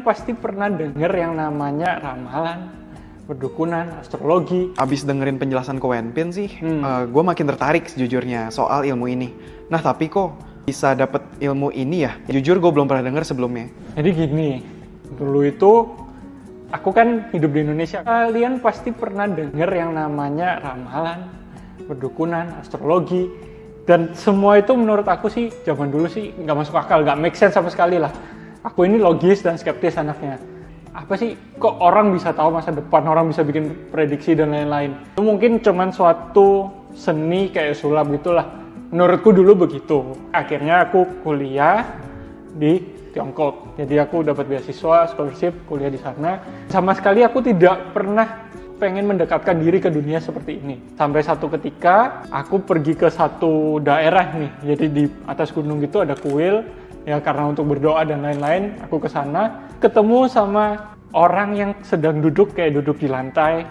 Pasti pernah denger yang namanya ramalan, perdukunan, astrologi. Abis dengerin penjelasan Ko Wenpin sih, gue makin tertarik sejujurnya soal ilmu ini. Nah tapi kok bisa dapet ilmu ini ya? Jujur gue belum pernah denger sebelumnya. Jadi gini, dulu itu aku kan hidup di Indonesia. Kalian pasti pernah denger yang namanya ramalan, perdukunan, astrologi. Dan semua itu menurut aku sih, zaman dulu sih nggak masuk akal, nggak make sense sama sekali lah. Aku ini logis dan skeptis anaknya. Apa sih, kok orang bisa tahu masa depan, orang bisa bikin prediksi dan lain-lain. Itu mungkin cuman suatu seni kayak sulap gitulah. Menurutku dulu begitu. Akhirnya aku kuliah di Tiongkok. Jadi aku dapat beasiswa, scholarship, kuliah di sana. Sama sekali aku tidak pernah pengen mendekatkan diri ke dunia seperti ini. Sampai satu ketika aku pergi ke satu daerah nih. Jadi di atas gunung gitu ada kuil. Ya karena untuk berdoa dan lain-lain, aku ke sana ketemu sama orang yang sedang duduk kayak duduk di lantai.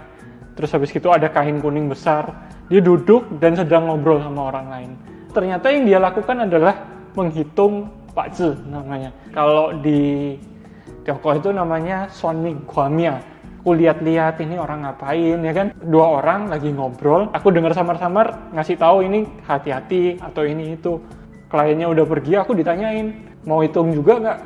Terus habis itu ada kain kuning besar. Dia duduk dan sedang ngobrol sama orang lain. Ternyata yang dia lakukan adalah menghitung Pakzi namanya. Kalau di Tiongkok itu namanya Suanming Guamia. Aku lihat-lihat ini orang ngapain ya kan. Dua orang lagi ngobrol. Aku dengar samar-samar ngasih tahu ini hati-hati atau ini itu. Kliennya udah pergi, aku ditanyain, mau hitung juga nggak?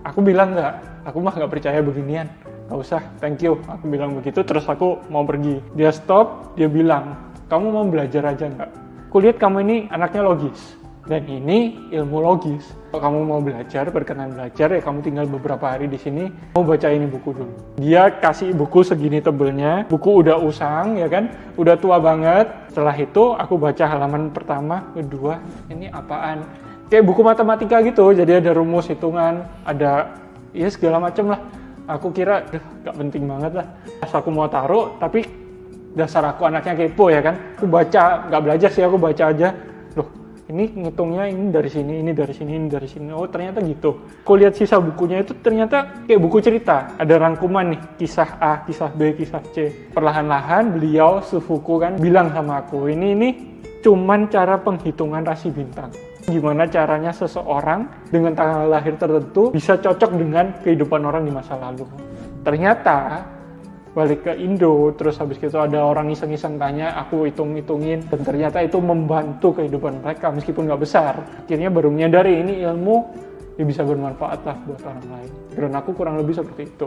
Aku bilang nggak, aku mah nggak percaya beginian. Nggak usah, thank you. Aku bilang begitu, terus aku mau pergi. Dia stop, dia bilang, kamu mau belajar aja nggak? Kulihat kamu ini anaknya logis, dan ini ilmu logis. Kalau kamu mau belajar, berkenan belajar, ya kamu tinggal beberapa hari di sini, mau baca ini buku dulu. Dia kasih buku segini tebelnya, buku udah usang, ya kan, udah tua banget. Setelah itu, aku baca halaman pertama, kedua, ini apaan? Kayak buku matematika gitu, jadi ada rumus hitungan, ada ya segala macem lah. Aku kira, gak penting banget lah. Pas aku mau taruh, tapi dasar aku anaknya kepo ya kan. Aku baca, gak belajar sih, aku baca aja. Loh, ini ngitungnya ini dari sini, ini dari sini, ini dari sini. Oh ternyata gitu. Aku lihat sisa bukunya itu ternyata kayak buku cerita. Ada rangkuman nih, kisah A, kisah B, kisah C. Perlahan-lahan beliau sepuku kan bilang sama aku, ini cuman cara penghitungan rasi bintang. Gimana caranya seseorang dengan tanggal lahir tertentu bisa cocok dengan kehidupan orang di masa lalu. Ternyata balik ke Indo, terus habis itu ada orang iseng-iseng tanya, aku hitung-hitungin, dan ternyata itu membantu kehidupan mereka meskipun nggak besar. Akhirnya baru menyadari ini ilmu yang bisa bermanfaat lah buat orang lain. Dan aku kurang lebih seperti itu.